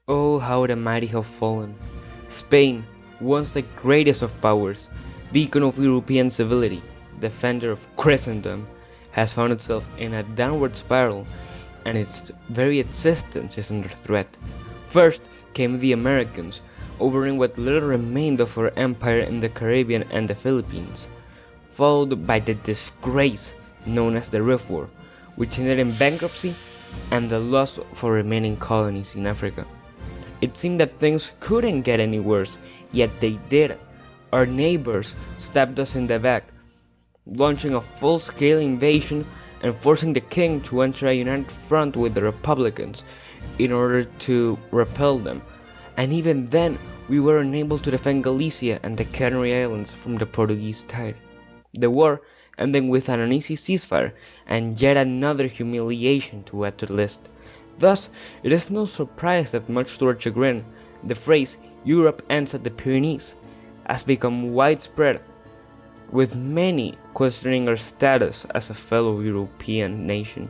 Oh, how the mighty have fallen! Spain, once the greatest of powers, beacon of European civility, defender of Christendom, has found itself in a downward spiral, and its very existence is under threat. First came the Americans, overing what little remained of our empire in the Caribbean and the Philippines, followed by the disgrace known as the Reef War, which ended in bankruptcy and the loss of our remaining colonies in Africa. It seemed that things couldn't get any worse, yet they did. Our neighbors stabbed us in the back, launching a full-scale invasion and forcing the king to enter a united front with the Republicans in order to repel them. And even then, we were unable to defend Galicia and the Canary Islands from the Portuguese tide. The war ending with an uneasy ceasefire and yet another humiliation to add to the list. Thus, it is no surprise that, much to our chagrin, the phrase "Europe ends at the Pyrenees" has become widespread, with many questioning our status as a fellow European nation,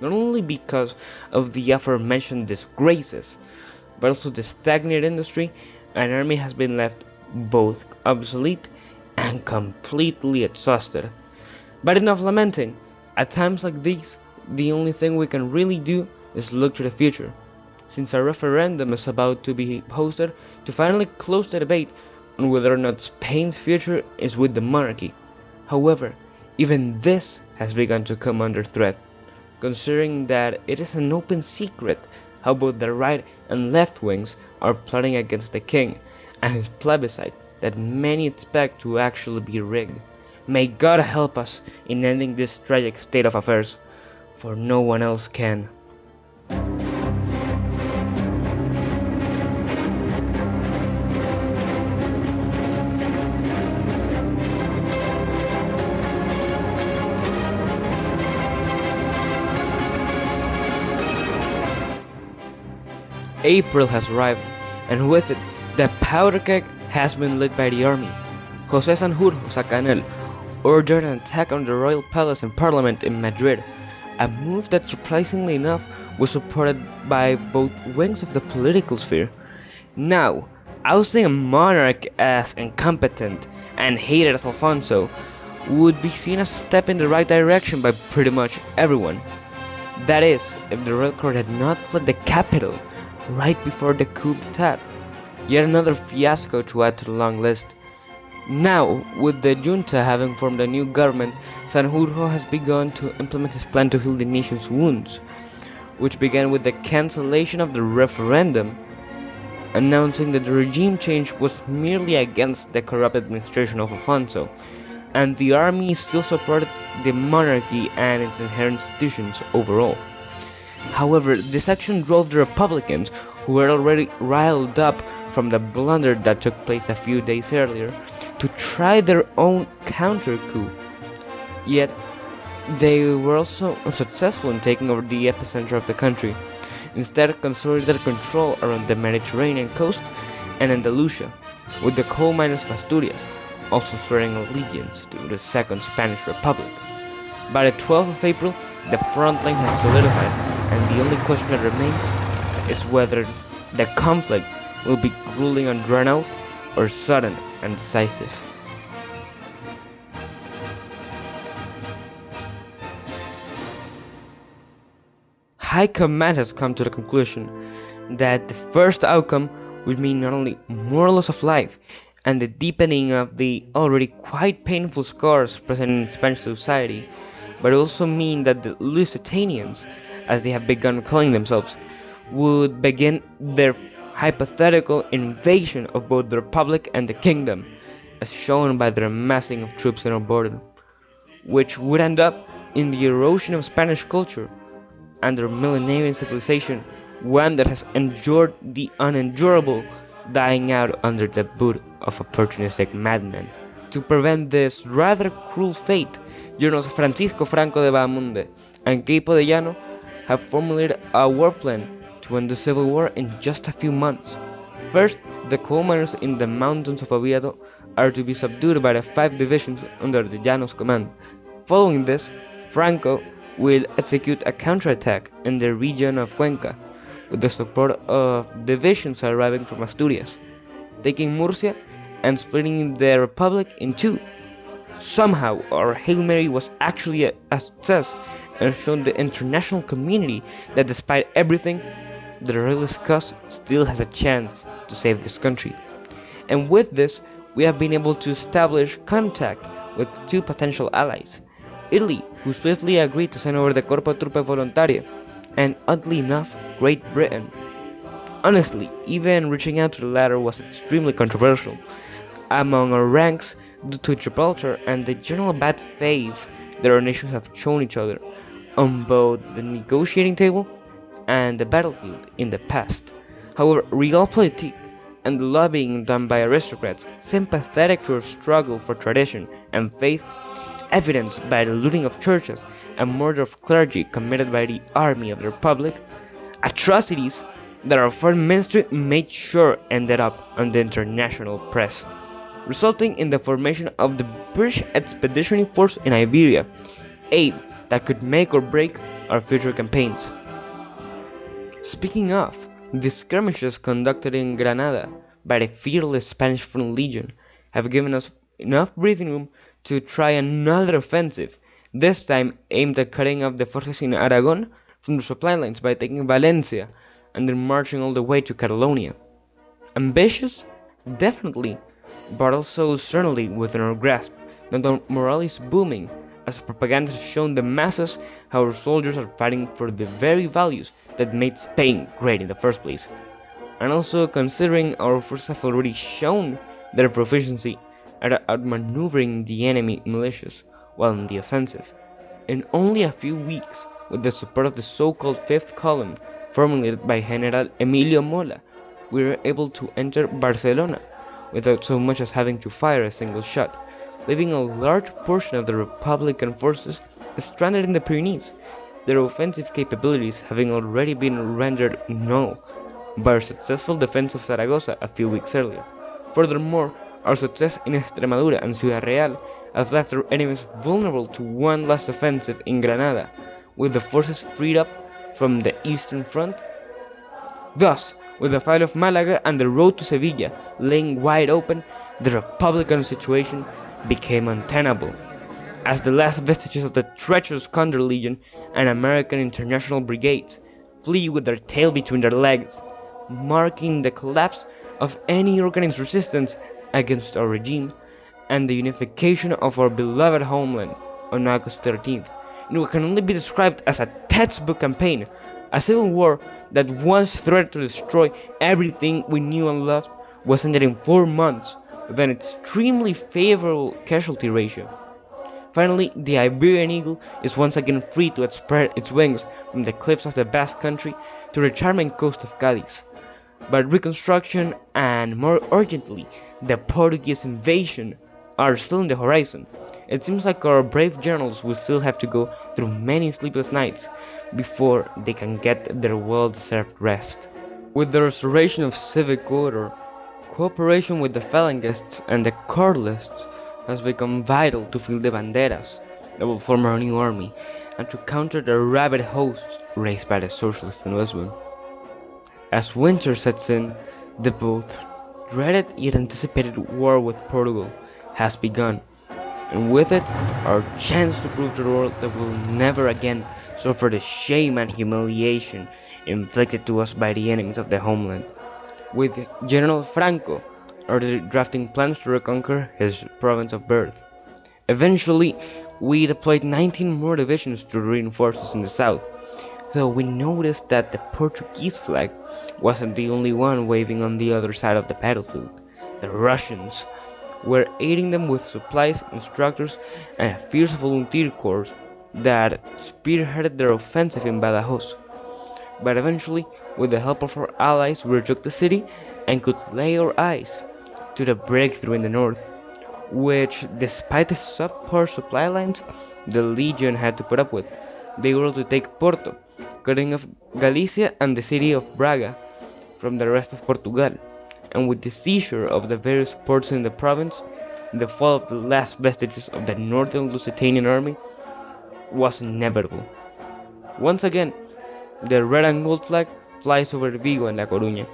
not only because of the aforementioned disgraces, but also the stagnant industry and army has been left both obsolete and completely exhausted. But enough lamenting. At times like these, the only thing we can really do is look to the future, since a referendum is about to be hosted to finally close the debate on whether or not Spain's future is with the monarchy. However, even this has begun to come under threat, considering that it is an open secret how both the right and left wings are plotting against the king and his plebiscite that many expect to actually be rigged. May God help us in ending this tragic state of affairs, for no one else can. April has arrived, and with it, the powder keg has been lit by the army. José Sanjurjo Sacanel ordered an attack on the royal palace and parliament in Madrid, a move that surprisingly enough was supported by both wings of the political sphere. Now, ousting a monarch as incompetent and hated as Alfonso would be seen as a step in the right direction by pretty much everyone. That is, if the royal court had not fled the capital right before the coup d'etat. Yet another fiasco to add to the long list. Now, with the junta having formed a new government, Sanjurjo has begun to implement his plan to heal the nation's wounds, which began with the cancellation of the referendum, announcing that the regime change was merely against the corrupt administration of Alfonso, and the army still supported the monarchy and its inherent institutions overall. However, this action drove the Republicans, who were already riled up from the blunder that took place a few days earlier, to try their own counter-coup. Yet, they were also unsuccessful in taking over the epicenter of the country, instead consolidated control around the Mediterranean coast and Andalusia, with the coal miners of Asturias also swearing allegiance to the Second Spanish Republic. By the 12th of April, the front line has solidified, and the only question that remains is whether the conflict will be grueling and drawn out, or sudden and decisive. High Command has come to the conclusion that the first outcome would mean not only more loss of life and the deepening of the already quite painful scars present in Spanish society, but also mean that the Lusitanians, as they have begun calling themselves, would begin their hypothetical invasion of both the Republic and the Kingdom, as shown by their amassing of troops in our border, which would end up in the erosion of Spanish culture and their millenarian civilization, one that has endured the unendurable, dying out under the boot of opportunistic madmen. To prevent this rather cruel fate, Generals Francisco Franco de Bahamonde and Queipo de Llano have formulated a war plan to end the civil war in just a few months. First, the coal miners in the mountains of Oviedo are to be subdued by the 5 divisions under the Llano's command. Following this, Franco will execute a counterattack in the region of Cuenca, with the support of divisions arriving from Asturias, taking Murcia and splitting the Republic in two. Somehow, our Hail Mary was actually a success and shown the international community that despite everything, the royalist cause still has a chance to save this country. And with this, we have been able to establish contact with two potential allies. Italy, who swiftly agreed to sign over the Corpo Truppe Volontarie, and oddly enough, Great Britain. Honestly, even reaching out to the latter was extremely controversial among our ranks due to Gibraltar and the general bad faith that our nations have shown each other on both the negotiating table and the battlefield in the past. However, realpolitik and the lobbying done by aristocrats sympathetic to our struggle for tradition and faith, evidenced by the looting of churches and murder of clergy committed by the army of the Republic, atrocities that our foreign ministry made sure ended up on the international press, resulting in the formation of the British Expeditionary Force in Iberia, aid that could make or break our future campaigns. Speaking of, the skirmishes conducted in Granada by the fearless Spanish Front Legion have given us enough breathing room to try another offensive, this time aimed at cutting off the forces in Aragon from the supply lines by taking Valencia and then marching all the way to Catalonia. Ambitious? Definitely, but also certainly within our grasp. Not our morale is booming, as propaganda has shown the masses how our soldiers are fighting for the very values that made Spain great in the first place. And also considering our forces have already shown their proficiency at outmaneuvering the enemy militias while in the offensive. In only a few weeks, with the support of the so-called Fifth Column, formulated by General Emilio Mola, we were able to enter Barcelona without so much as having to fire a single shot, leaving a large portion of the Republican forces stranded in the Pyrenees, their offensive capabilities having already been rendered null by our successful defense of Zaragoza a few weeks earlier. Furthermore, our success in Extremadura and Ciudad Real has left our enemies vulnerable to one last offensive in Granada, with the forces freed up from the Eastern Front. Thus, with the fall of Malaga and the road to Sevilla laying wide open, the Republican situation became untenable, as the last vestiges of the treacherous Condor Legion and American International Brigades flee with their tail between their legs, marking the collapse of any organized resistance against our regime and the unification of our beloved homeland on August 13th, in what can only be described as a textbook campaign, a civil war that once threatened to destroy everything we knew and loved was ended in 4 months with an extremely favorable casualty ratio. Finally, the Iberian eagle is once again free to spread its wings from the cliffs of the Basque Country to the charming coast of Cadiz. But reconstruction and, more urgently, the Portuguese invasion are still in the horizon. It seems like our brave generals will still have to go through many sleepless nights before they can get their well-deserved rest. With the restoration of civic order, cooperation with the Phalangists and the Carlists has become vital to fill the banderas that will form our new army and to counter the rabid hosts raised by the socialists in Lisbon. As winter sets in, the both dreaded yet anticipated war with Portugal has begun, and with it, our chance to prove to the world that we will never again suffer the shame and humiliation inflicted to us by the enemies of the homeland. With General Franco already drafting plans to reconquer his province of birth. Eventually, we deployed 19 more divisions to reinforce us in the south, though we noticed that the Portuguese flag wasn't the only one waving on the other side of the battlefield. The Russians were aiding them with supplies, instructors, and a fierce volunteer corps that spearheaded their offensive in Badajoz. But eventually, with the help of our allies, we retook the city and could lay our eyes to the breakthrough in the north, which, despite the subpar supply lines the Legion had to put up with, they were able to take Porto, cutting off Galicia and the city of Braga from the rest of Portugal, and with the seizure of the various ports in the province, the fall of the last vestiges of the northern Lusitanian army was inevitable. Once again, the red and gold flag flies over Vigo and La Coruña,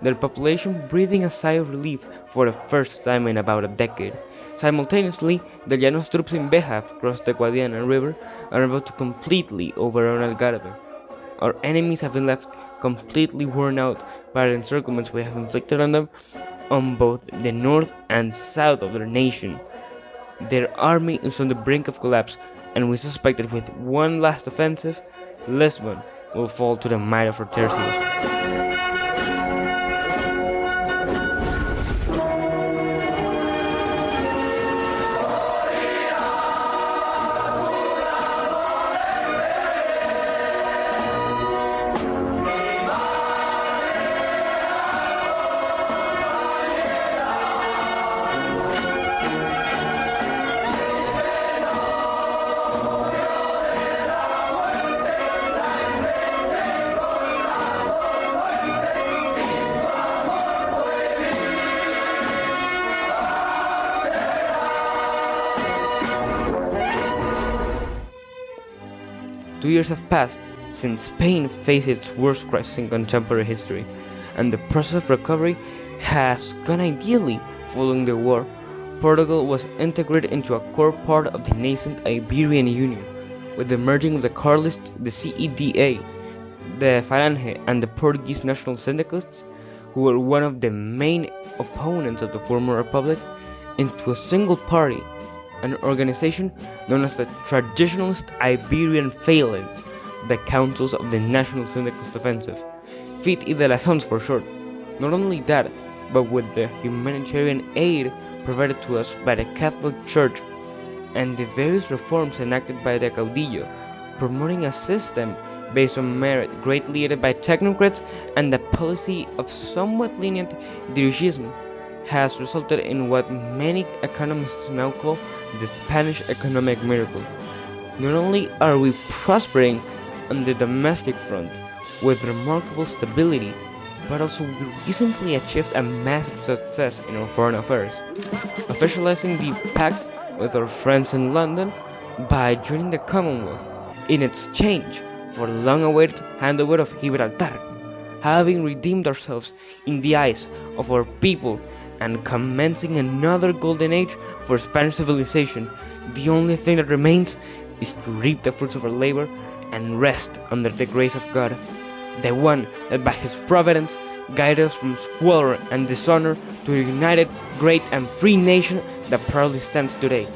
their population breathing a sigh of relief for the first time in about a decade. Simultaneously, the Llanos troops in Beja across the Guadiana River are about to completely overrun Algarve. Our enemies have been left completely worn out by the encirclements we have inflicted on them on both the north and south of their nation. Their army is on the brink of collapse, and we suspect that with one last offensive, Lisbon will fall to the might of our tercios. 2 years have passed since Spain faced its worst crisis in contemporary history, and the process of recovery has gone ideally. Following the war, Portugal was integrated into a core part of the nascent Iberian Union, with the merging of the Carlists, the CEDA, the Falange, and the Portuguese national syndicalists, who were one of the main opponents of the former republic, into a single party, an organization known as the Traditionalist Iberian Phalanx, the Councils of the National Syndicalist Offensive, FIT y de las Sons for short. Not only that, but with the humanitarian aid provided to us by the Catholic Church and the various reforms enacted by the caudillo, promoting a system based on merit greatly aided by technocrats and the policy of somewhat lenient dirigism, has resulted in what many economists now call the Spanish economic miracle. Not only are we prospering on the domestic front with remarkable stability, but also we recently achieved a massive success in our foreign affairs, officializing the pact with our friends in London by joining the Commonwealth in exchange for the long-awaited handover of Gibraltar, having redeemed ourselves in the eyes of our people and commencing another golden age for Spanish civilization. The only thing that remains is to reap the fruits of our labor and rest under the grace of God, the one that by his providence guided us from squalor and dishonor to a united, great and free nation that proudly stands today.